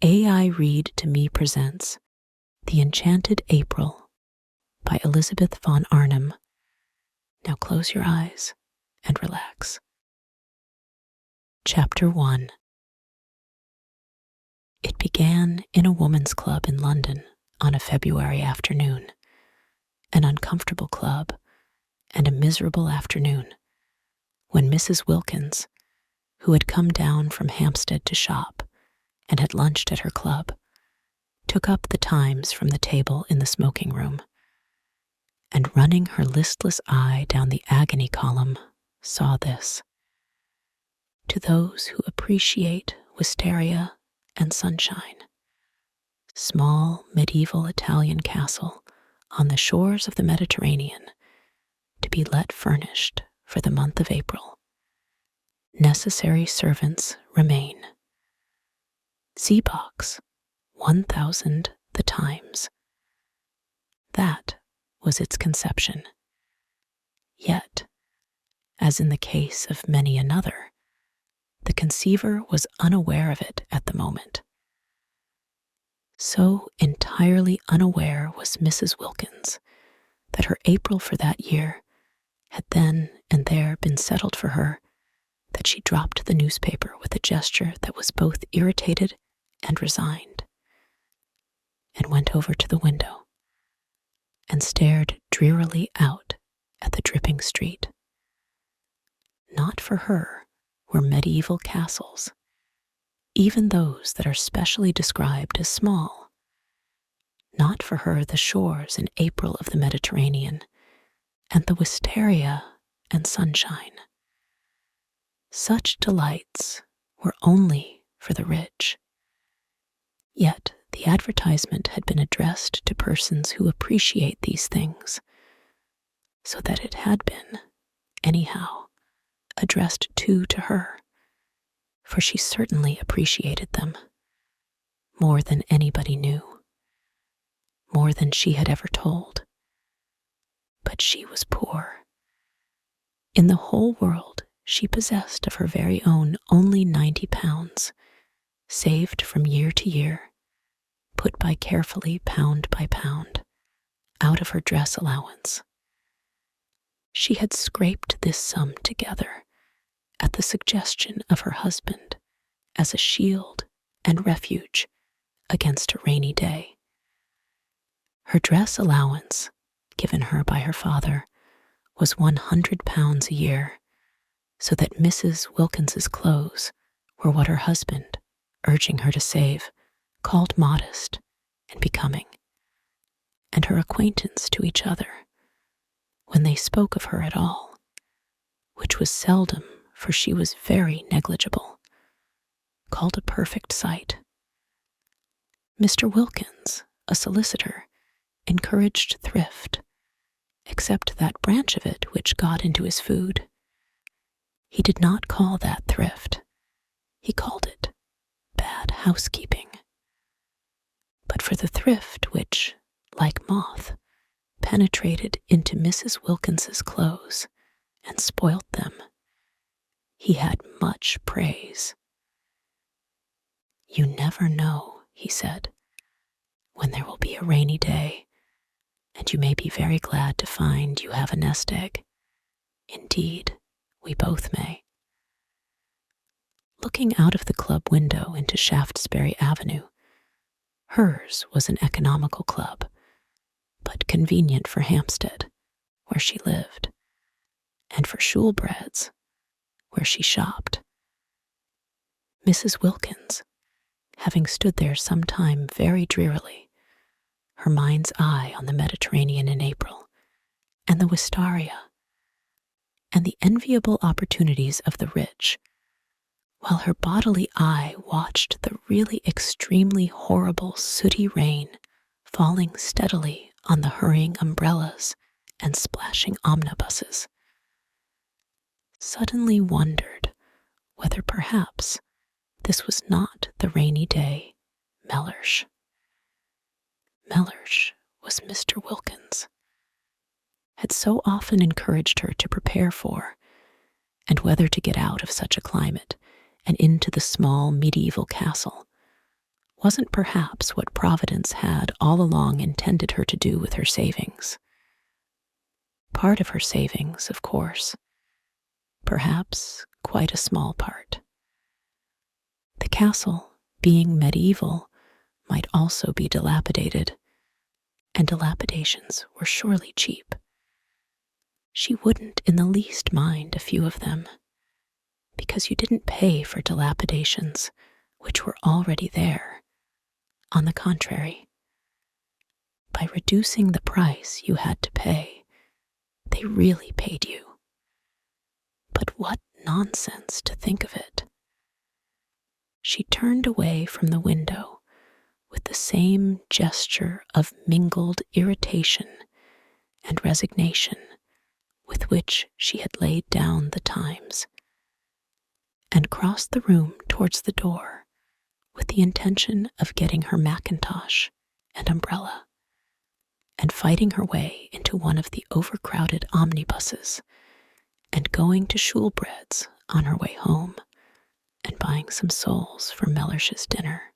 AI Read to Me presents The Enchanted April by Elizabeth von Arnim. Now close your eyes and relax. Chapter 1. It began in a woman's club in London on a February afternoon, an uncomfortable club and a miserable afternoon, when Mrs. Wilkins, who had come down from Hampstead to shop and had lunched at her club, took up the Times from the table in the smoking room, and running her listless eye down the agony column, saw this. To those who appreciate wisteria and sunshine, small medieval Italian castle on the shores of the Mediterranean, to be let furnished for the month of April. Necessary servants remain. Z-Box, 1000 The Times. That was its conception. Yet, as in the case of many another, the conceiver was unaware of it at the moment. So entirely unaware was Mrs. Wilkins that her April for that year had then and there been settled for her, that she dropped the newspaper with a gesture that was both irritated and resigned, and went over to the window and stared drearily out at the dripping street. Not for her were medieval castles, even those that are specially described as small. Not for her the shores in April of the Mediterranean, and the wisteria and sunshine. Such delights were only for the rich. Yet the advertisement had been addressed to persons who appreciate these things, so that it had been, anyhow, addressed too to her, for she certainly appreciated them, more than anybody knew, more than she had ever told. But she was poor. In the whole world, she possessed of her very own only £90, saved from year to year, put by carefully pound by pound, out of her dress allowance. She had scraped this sum together at the suggestion of her husband as a shield and refuge against a rainy day. Her dress allowance, given her by her father, was £100 a year, so that Mrs. Wilkins's clothes were what her husband, urging her to save, called modest and becoming, and her acquaintance to each other, when they spoke of her at all, which was seldom, for she was very negligible, called a perfect sight. Mr. Wilkins, a solicitor, encouraged thrift, except that branch of it which got into his food. He did not call that thrift. He called it bad housekeeping. But for the thrift which, like moth, penetrated into Mrs. Wilkins's clothes and spoilt them, he had much praise. "You never know," he said, "when there will be a rainy day, and you may be very glad to find you have a nest egg. Indeed, we both may." Looking out of the club window into Shaftesbury Avenue, hers was an economical club, but convenient for Hampstead, where she lived, and for Shoolbred's, where she shopped. Mrs. Wilkins, having stood there some time very drearily, her mind's eye on the Mediterranean in April, and the wisteria, and the enviable opportunities of the rich, while her bodily eye watched the really extremely horrible sooty rain falling steadily on the hurrying umbrellas and splashing omnibuses, suddenly wondered whether perhaps this was not the rainy day Mellersh. Mellersh was Mr. Wilkins, had so often encouraged her to prepare for, and whether to get out of such a climate and into the small medieval castle wasn't perhaps what Providence had all along intended her to do with her savings. Part of her savings, of course, perhaps quite a small part. The castle, being medieval, might also be dilapidated, and dilapidations were surely cheap. She wouldn't in the least mind a few of them, because you didn't pay for dilapidations which were already there. On the contrary, by reducing the price you had to pay, they really paid you. But what nonsense to think of it. She turned away from the window with the same gesture of mingled irritation and resignation with which she had laid down the Times, and crossed the room towards the door with the intention of getting her mackintosh and umbrella and fighting her way into one of the overcrowded omnibuses and going to Shoolbred's on her way home and buying some soles for Mellish's dinner.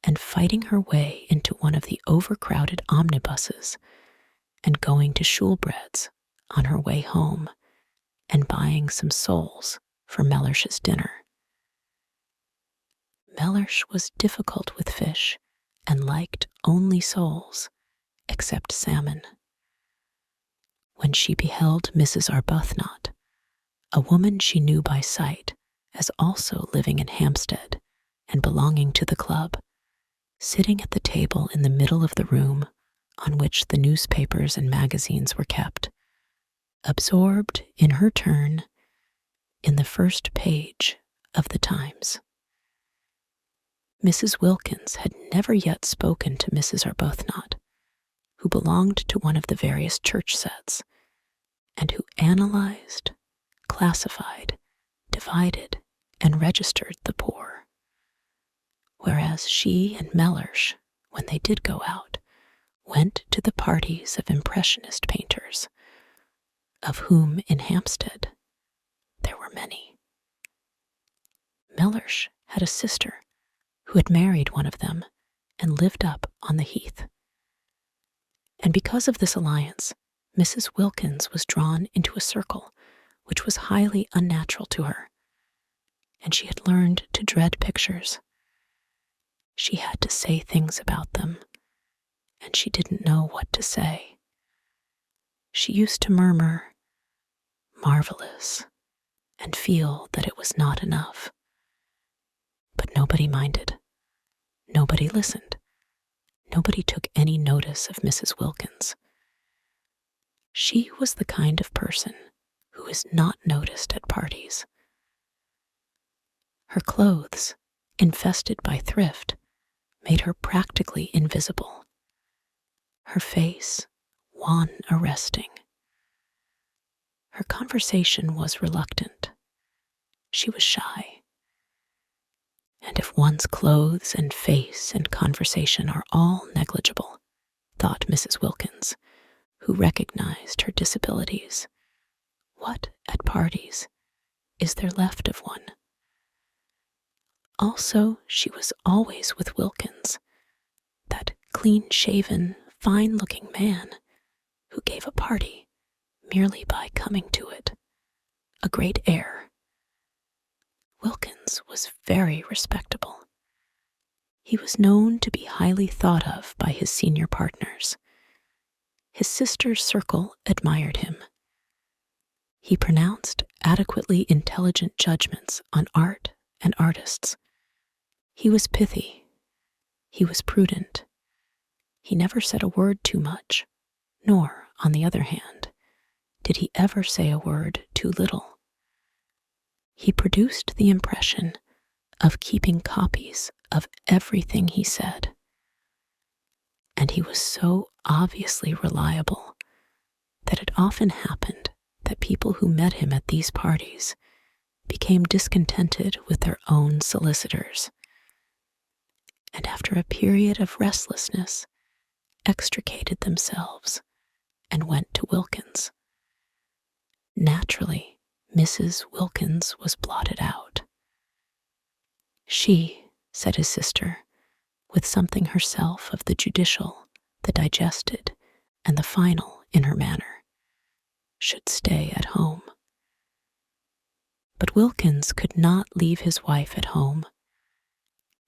And fighting her way into one of the overcrowded omnibuses and going to Shoolbred's on her way home and buying some soles for Mellish's dinner. Mellish was difficult with fish and liked only soles, except salmon. When she beheld Mrs. Arbuthnot, a woman she knew by sight as also living in Hampstead and belonging to the club, sitting at the table in the middle of the room on which the newspapers and magazines were kept, absorbed in her turn in the first page of the Times. Mrs. Wilkins had never yet spoken to Mrs. Arbuthnot, who belonged to one of the various church sets, and who analyzed, classified, divided, and registered the poor, whereas she and Mellish, when they did go out, went to the parties of impressionist painters, of whom in Hampstead there were many. Mellish had a sister who had married one of them and lived up on the Heath. And because of this alliance, Mrs. Wilkins was drawn into a circle which was highly unnatural to her, and she had learned to dread pictures. She had to say things about them, and she didn't know what to say. She used to murmur, "Marvelous," and feel that it was not enough. But nobody minded. Nobody listened. Nobody took any notice of Mrs. Wilkins. She was the kind of person who is not noticed at parties. Her clothes, infested by thrift, made her practically invisible. Her face, wan arresting. Her conversation was reluctant. She was shy. And if one's clothes and face and conversation are all negligible, thought Mrs. Wilkins, who recognized her disabilities, what, at parties, is there left of one? Also, she was always with Wilkins, that clean-shaven, fine-looking man who gave a party merely by coming to it, a great air. Wilkins was very respectable. He was known to be highly thought of by his senior partners. His sister's circle admired him. He pronounced adequately intelligent judgments on art and artists. He was pithy. He was prudent. He never said a word too much, nor, on the other hand, did he ever say a word too little. He produced the impression of keeping copies of everything he said, and he was so obviously reliable that it often happened that people who met him at these parties became discontented with their own solicitors, and after a period of restlessness extricated themselves and went to Wilkins. Naturally, Mrs. Wilkins was blotted out. She, said his sister, with something herself of the judicial, the digested, and the final in her manner, should stay at home. But Wilkins could not leave his wife at home.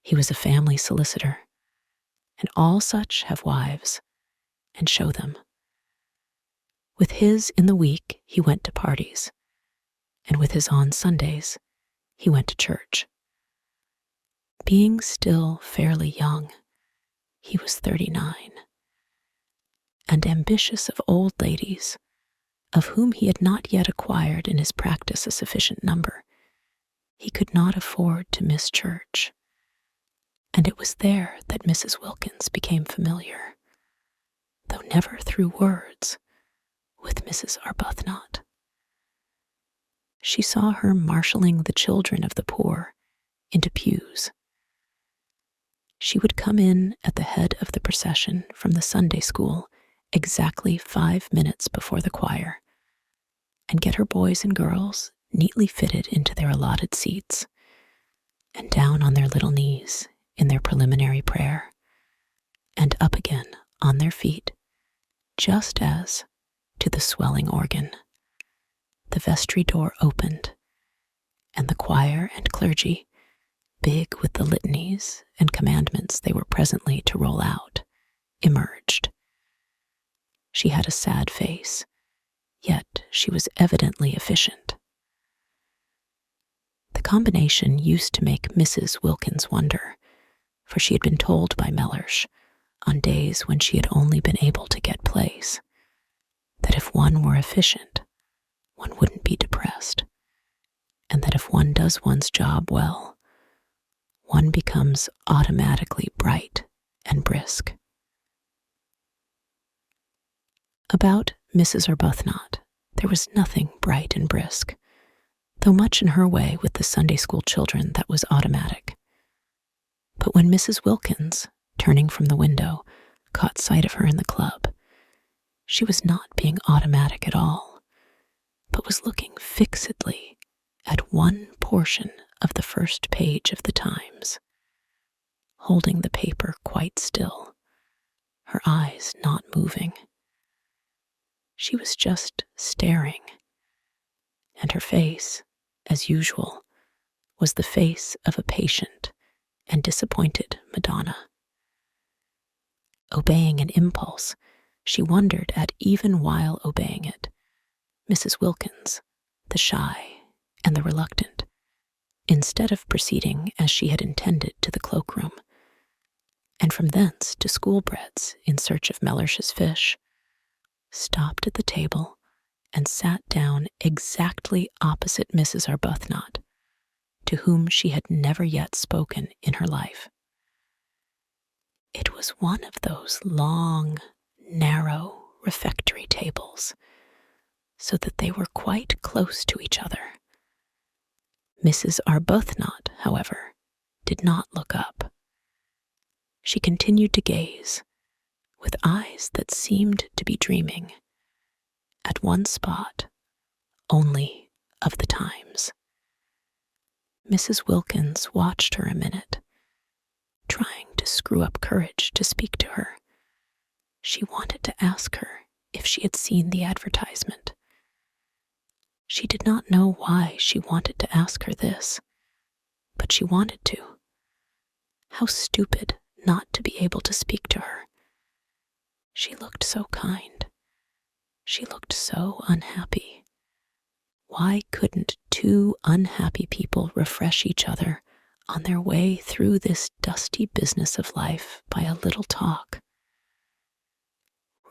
He was a family solicitor, and all such have wives, and show them. With his in the week he went to parties, and with his on Sundays he went to church. Being still fairly young, he was 39, and ambitious of old ladies, of whom he had not yet acquired in his practice a sufficient number, he could not afford to miss church, and it was there that Mrs. Wilkins became familiar, though never through words, with Mrs. Arbuthnot. She saw her marshalling the children of the poor into pews. She would come in at the head of the procession from the Sunday school exactly 5 minutes before the choir, and get her boys and girls neatly fitted into their allotted seats, and down on their little knees in their preliminary prayer, and up again on their feet, just as, to the swelling organ, the vestry door opened, and the choir and clergy, big with the litanies and commandments they were presently to roll out, emerged. She had a sad face, yet she was evidently efficient. The combination used to make Mrs. Wilkins wonder, for she had been told by Mellersh, on days when she had only been able to get place, that if one were efficient, one wouldn't be depressed, and that if one does one's job well, one becomes automatically bright and brisk. About Mrs. Arbuthnot, there was nothing bright and brisk, though much in her way with the Sunday school children that was automatic. But when Mrs. Wilkins, turning from the window, caught sight of her in the club, she was not being automatic at all, but was looking fixedly at one portion of the first page of the Times, holding the paper quite still, her eyes not moving. She was just staring, and her face, as usual, was the face of a patient and disappointed Madonna. Obeying an impulse, she wondered at, even while obeying it, Mrs. Wilkins, the shy and the reluctant, instead of proceeding as she had intended to the cloakroom, and from thence to Schoolbread's in search of Mellersh's fish, stopped at the table and sat down exactly opposite Mrs. Arbuthnot, to whom she had never yet spoken in her life. It was one of those long, narrow refectory tables, so that they were quite close to each other. Mrs. Arbuthnot, however, did not look up. She continued to gaze, with eyes that seemed to be dreaming, at one spot only of the Times. Mrs. Wilkins watched her a minute, trying to screw up courage to speak to her. She wanted to ask her if she had seen the advertisement. She did not know why she wanted to ask her this, but she wanted to. How stupid not to be able to speak to her. She looked so kind. She looked so unhappy. Why couldn't two unhappy people refresh each other on their way through this dusty business of life by a little talk?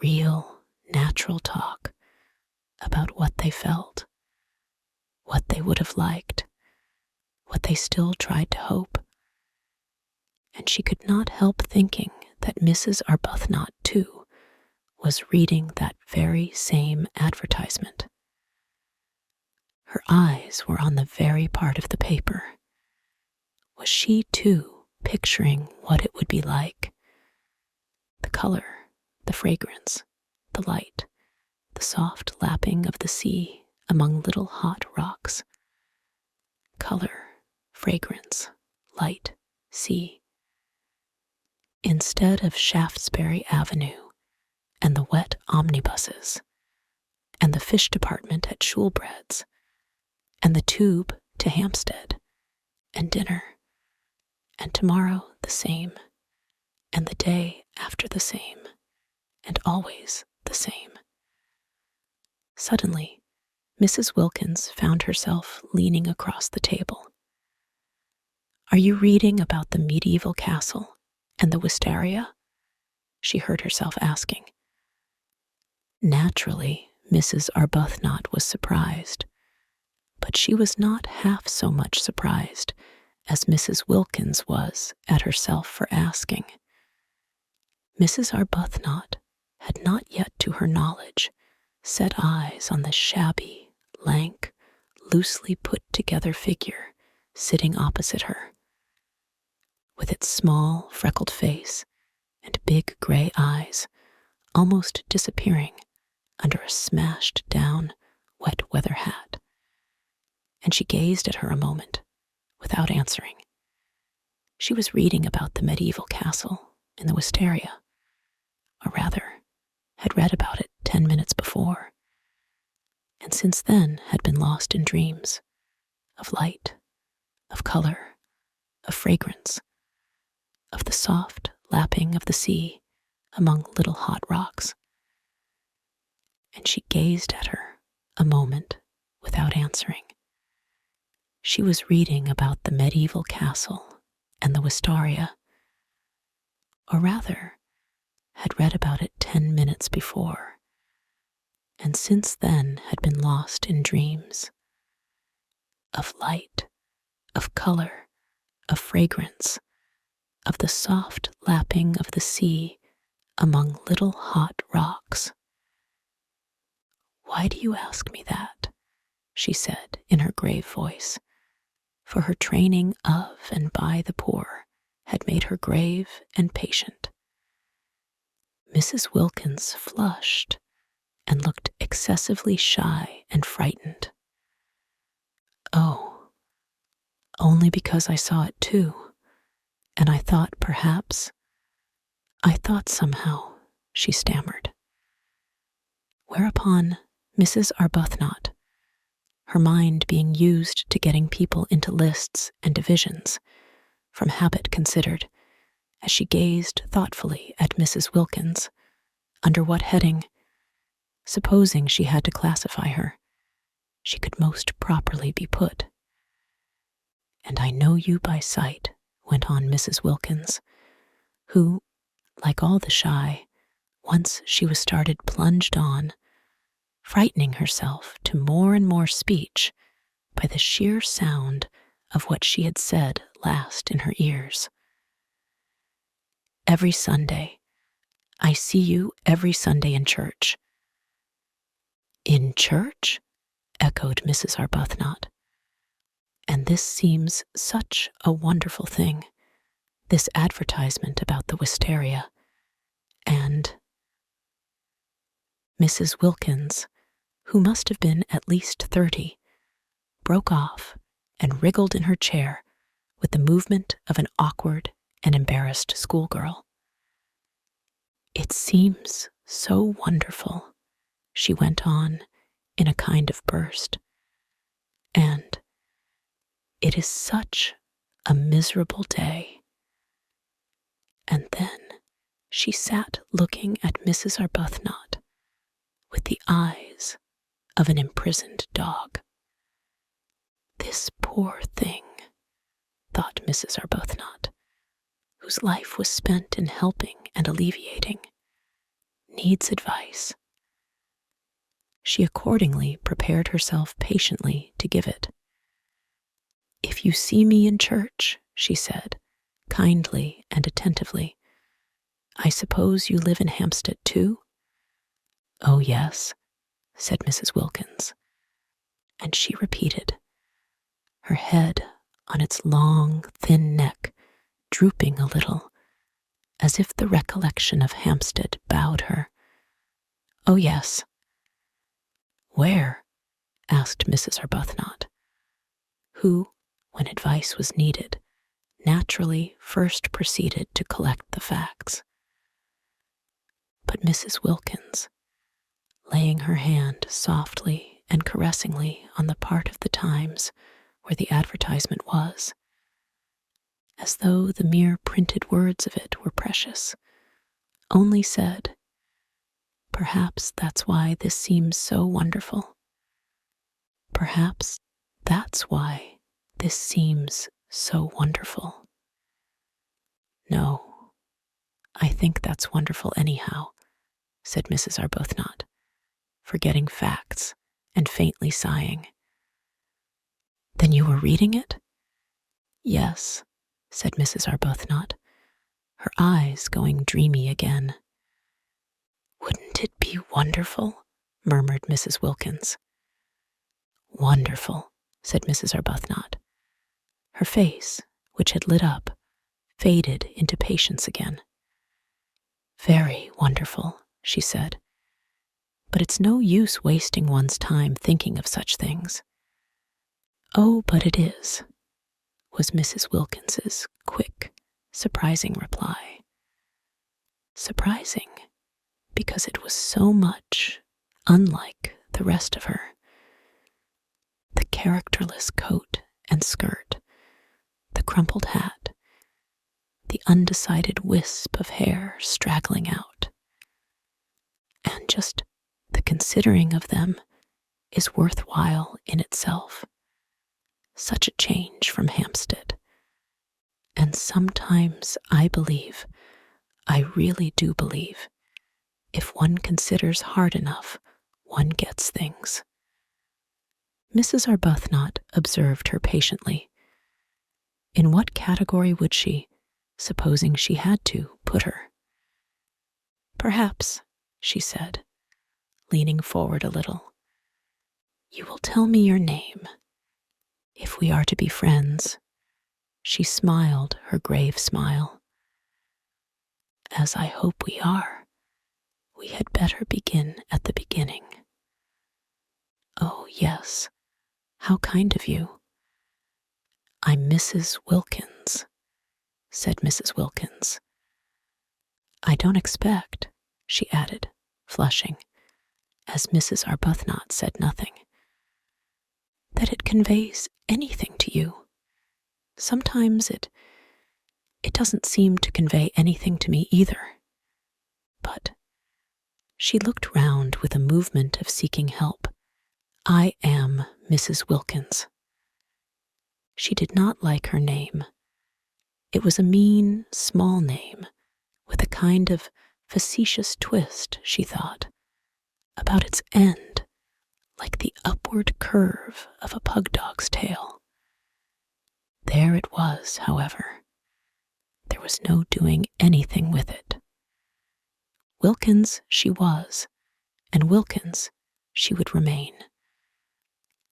Real, natural talk about what they felt, what they would have liked, what they still tried to hope. And she could not help thinking that Mrs. Arbuthnot, too, was reading that very same advertisement. Her eyes were on the very part of the paper. Was she, too, picturing what it would be like? The color, the fragrance, the light, the soft lapping of the sea among little hot rocks. Color, fragrance, light, See, instead of Shaftesbury Avenue and the wet omnibuses, and the fish department at Shoolbred's, and the tube to Hampstead, and dinner, and tomorrow the same, and the day after the same, and always the same. Suddenly, Mrs. Wilkins found herself leaning across the table. "Are you reading about the medieval castle and the wisteria?" she heard herself asking. Naturally, Mrs. Arbuthnot was surprised, but she was not half so much surprised as Mrs. Wilkins was at herself for asking. Mrs. Arbuthnot had not yet, to her knowledge, set eyes on the shabby, lank, loosely put-together figure sitting opposite her. With its small, freckled face and big gray eyes almost disappearing under a smashed-down, wet-weather hat. And she gazed at her a moment, without answering. She was reading about the medieval castle in the wisteria, or rather, had read about it 10 minutes before, and since then had been lost in dreams of light, of color, of fragrance, of the soft lapping of the sea among little hot rocks. And she gazed at her a moment without answering. She was reading about the medieval castle and the wisteria, or rather, had read about it 10 minutes before, and since then had been lost in dreams of light, of color, of fragrance, of the soft lapping of the sea among little hot rocks. "Why do you ask me that?" she said in her grave voice, for her training of and by the poor had made her grave and patient. Mrs. Wilkins flushed and looked excessively shy and frightened. "Oh, only because I saw it too, and I thought somehow," she stammered. Whereupon Mrs. Arbuthnot, her mind being used to getting people into lists and divisions, from habit considered, as she gazed thoughtfully at Mrs. Wilkins, under what heading, supposing she had to classify her, she could most properly be put. "And I know you by sight," went on Mrs. Wilkins, who, like all the shy, once she was started plunged on, frightening herself to more and more speech by the sheer sound of what she had said last in her ears. "Every Sunday. I see you every Sunday in church." "In church?" echoed Mrs. Arbuthnot. "And this seems such a wonderful thing, this advertisement about the wisteria, and—" Mrs. Wilkins, who must have been at least 30, broke off and wriggled in her chair with the movement of an awkward and embarrassed schoolgirl. "It seems so wonderful," she went on in a kind of burst, "and it is such a miserable day." And then she sat looking at Mrs. Arbuthnot with the eyes of an imprisoned dog. "This poor thing," thought Mrs. Arbuthnot, whose life was spent in helping and alleviating, "needs advice." She accordingly prepared herself patiently to give it. "If you see me in church," she said, kindly and attentively, "I suppose you live in Hampstead too?" "Oh, yes," said Mrs. Wilkins, and she repeated, her head on its long, thin neck drooping a little, as if the recollection of Hampstead bowed her. "Oh, yes." "Where?" asked Mrs. Arbuthnot, who, when advice was needed, naturally first proceeded to collect the facts. But Mrs. Wilkins, laying her hand softly and caressingly on the part of the Times where the advertisement was, as though the mere printed words of it were precious, only said, "Perhaps that's why this seems so wonderful. Perhaps that's why this seems so wonderful. No, I think that's wonderful anyhow," said Mrs. Arbuthnot, forgetting facts and faintly sighing. "Then you were reading it?" "Yes," said Mrs. Arbuthnot, her eyes going dreamy again. "Wouldn't it be wonderful?" murmured Mrs. Wilkins. "Wonderful," said Mrs. Arbuthnot. Her face, which had lit up, faded into patience again. "Very wonderful," she said. "But it's no use wasting one's time thinking of such things." "Oh, but it is," was Mrs. Wilkins's quick, surprising reply. Surprising, because it was so much unlike the rest of her. The characterless coat and skirt, the crumpled hat, the undecided wisp of hair straggling out. And just the considering of them is worthwhile in itself. Such a change from Hampstead. And sometimes I really do believe, if one considers hard enough, one gets things. Mrs. Arbuthnot observed her patiently. In what category would she, supposing she had to, put her? "Perhaps," she said, leaning forward a little, "you will tell me your name. If we are to be friends," she smiled her grave smile, "as I hope we are, we had better begin at the beginning." "Oh, yes, how kind of you." "I'm Mrs. Wilkins," said Mrs. Wilkins. "I don't expect," she added, flushing, as Mrs. Arbuthnot said nothing, "that it conveys anything to you. Sometimes it doesn't seem to convey anything to me either. But," she looked round with a movement of seeking help, "I am Mrs. Wilkins." She did not like her name. It was a mean, small name, with a kind of facetious twist, she thought, about its end, like the upward curve of a pug dog's tail. There it was, however. There was no doing anything with it. Wilkins she was, and Wilkins she would remain.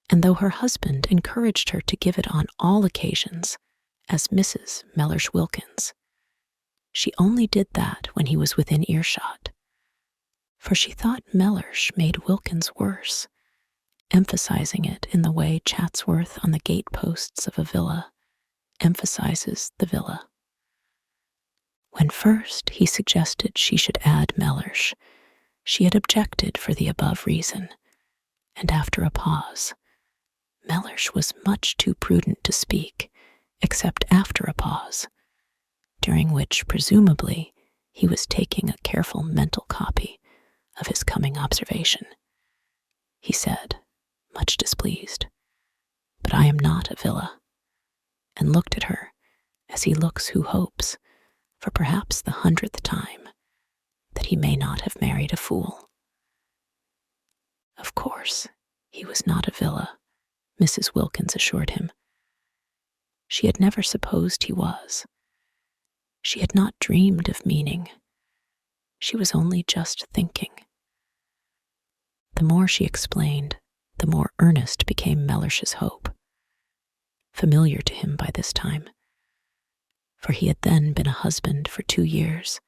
And though her husband encouraged her to give it on all occasions as Mrs. Mellersh Wilkins, she only did that when he was within earshot, for she thought Mellersh made Wilkins worse, emphasizing it in the way Chatsworth on the gateposts of a villa emphasizes the villa. When first he suggested she should add Mellersh, she had objected for the above reason, and after a pause, Mellersh was much too prudent to speak, except after a pause, during which presumably he was taking a careful mental copy of his coming observation. He said, much displeased, "But I am not a villa," and looked at her as he looks who hopes, for perhaps the 100th time, that he may not have married a fool. Of course, he was not a villa, Mrs. Wilkins assured him. She had never supposed he was. She had not dreamed of meaning. She was only just thinking. The more she explained, the more earnest became Mellersh's hope, familiar to him by this time, for he had then been a husband for 2 years,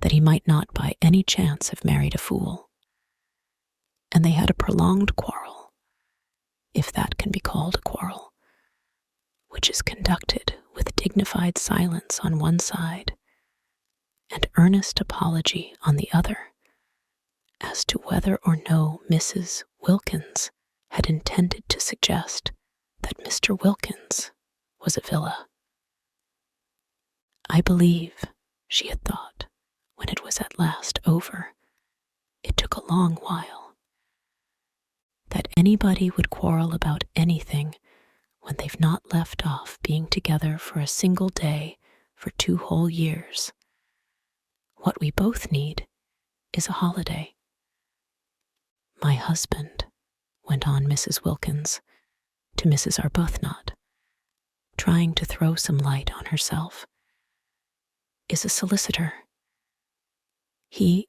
that he might not by any chance have married a fool. And they had a prolonged quarrel, if that can be called a quarrel, which is conducted with dignified silence on one side and earnest apology on the other, as to whether or no Mrs. Wilkins had intended to suggest that Mr. Wilkins was a villa. I believe, she had thought, when it was at last over, it took a long while, that anybody would quarrel about anything when they've not left off being together for a single day for 2 whole years. What we both need is a holiday. My husband, went on Mrs. Wilkins to Mrs. Arbuthnot, trying to throw some light on herself, is a solicitor. She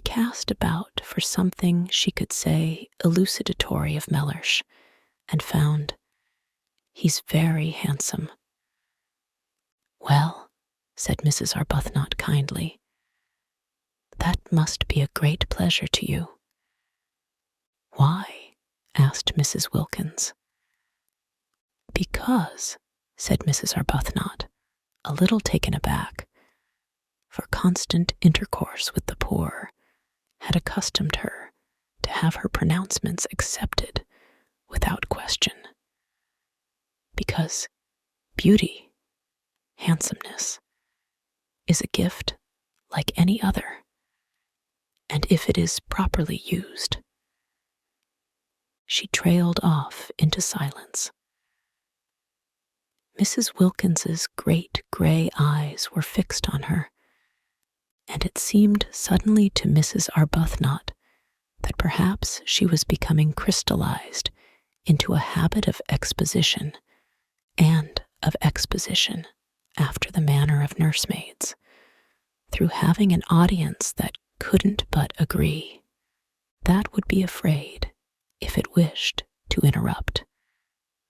cast about for something she could say elucidatory of Mellersh, and found, he's very handsome. Well, said Mrs. Arbuthnot kindly, that must be a great pleasure to you. Why? Asked Mrs. Wilkins. Because, said Mrs. Arbuthnot, a little taken aback, for constant intercourse with the poor had accustomed her to have her pronouncements accepted without question. Because beauty, handsomeness, is a gift like any other, and if it is properly used. She trailed off into silence. Mrs. Wilkins's great gray eyes were fixed on her, and it seemed suddenly to Mrs. Arbuthnot that perhaps she was becoming crystallized into a habit of exposition, and of exposition after the manner of nursemaids, through having an audience that couldn't but agree, that would be afraid, if it wished to interrupt,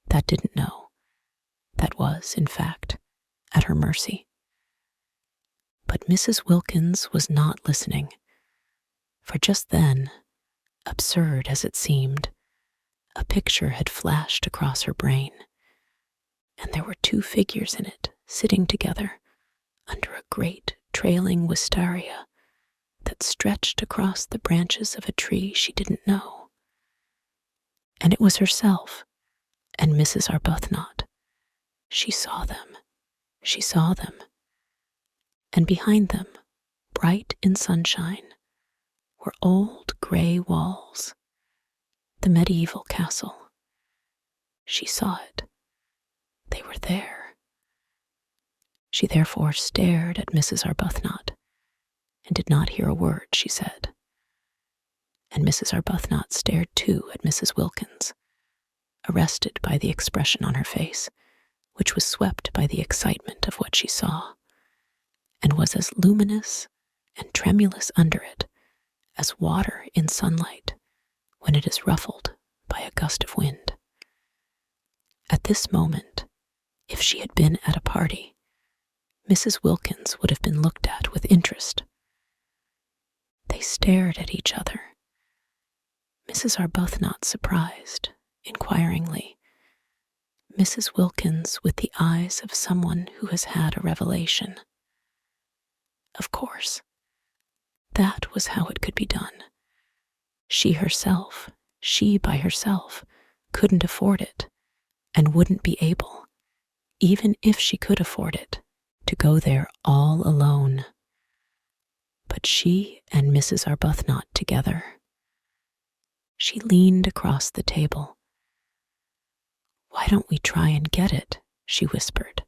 that didn't know, that was, in fact, at her mercy. But Mrs. Wilkins was not listening, for just then, absurd as it seemed, a picture had flashed across her brain, and there were 2 figures in it sitting together under a great trailing wisteria that stretched across the branches of a tree she didn't know. And it was herself and Mrs. Arbuthnot. She saw them. And behind them, bright in sunshine, were old gray walls, the medieval castle. She saw it. They were there. She therefore stared at Mrs. Arbuthnot, and did not hear a word she said. And Mrs. Arbuthnot stared too at Mrs. Wilkins, arrested by the expression on her face, which was swept by the excitement of what she saw, and was as luminous and tremulous under it as water in sunlight when it is ruffled by a gust of wind. At this moment, if she had been at a party, Mrs. Wilkins would have been looked at with interest. They stared at each other. Mrs. Arbuthnot surprised, inquiringly, Mrs. Wilkins with the eyes of someone who has had a revelation. Of course, that was how it could be done. She by herself, couldn't afford it, and wouldn't be able, even if she could afford it, to go there all alone. But she and Mrs. Arbuthnot together. She leaned across the table. "Why don't we try and get it?" she whispered.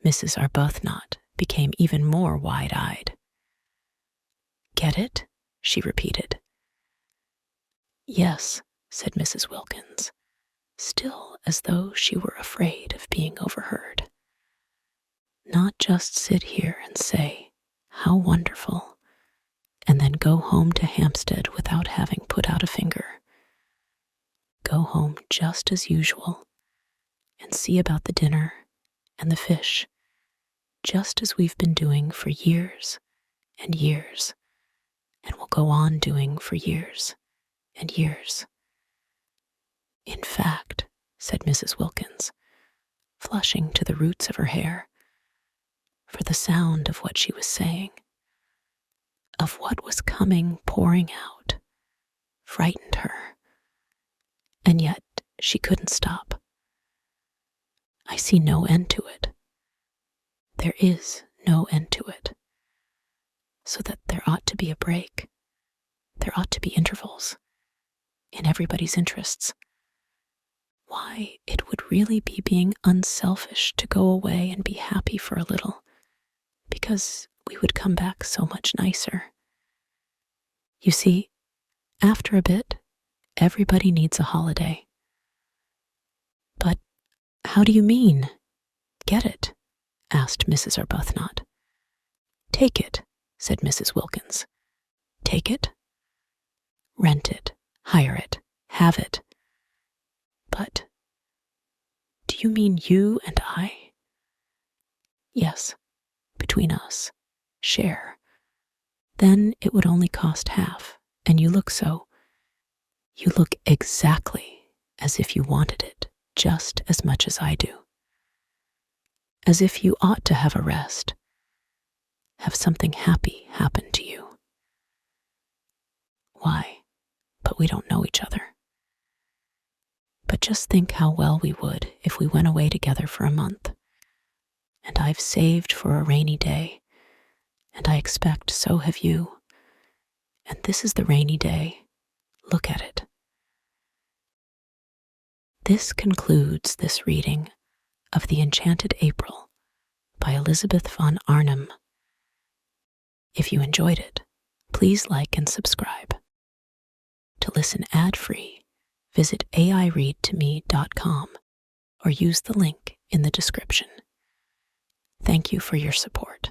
Mrs. Arbuthnot became even more wide-eyed. "Get it?" she repeated. "Yes," said Mrs. Wilkins, still as though she were afraid of being overheard. "Not just sit here and say, 'How wonderful,' and then go home to Hampstead without having put out a finger. Go home just as usual, and see about the dinner and the fish, just as we've been doing for years and years, and will go on doing for years and years." "In fact," said Mrs. Wilkins, flushing to the roots of her hair, for the sound of what she was saying, of what was coming pouring out, frightened her, and yet she couldn't stop. I see no end to it. There is no end to it. So that there ought to be a break. There ought to be intervals. In everybody's interests. Why, it would really be being unselfish to go away and be happy for a little, because we would come back so much nicer. You see, after a bit, everybody needs a holiday. But how do you mean? Get it? Asked Mrs. Arbuthnot. Take it, said Mrs. Wilkins. Take it? Rent it, hire it, have it. But do you mean you and I? Yes, between us. Share. Then it would only cost half, and you look exactly as if you wanted it just as much as I do. As if you ought to have a rest, have something happy happen to you. Why? But we don't know each other. But just think how well we would if we went away together for a month. And I've saved for a rainy day, and I expect so have you. And this is the rainy day. Look at it. This concludes this reading of The Enchanted April by Elizabeth von Arnim. If you enjoyed it, please like and subscribe. To listen ad-free, visit aireadtome.com or use the link in the description. Thank you for your support.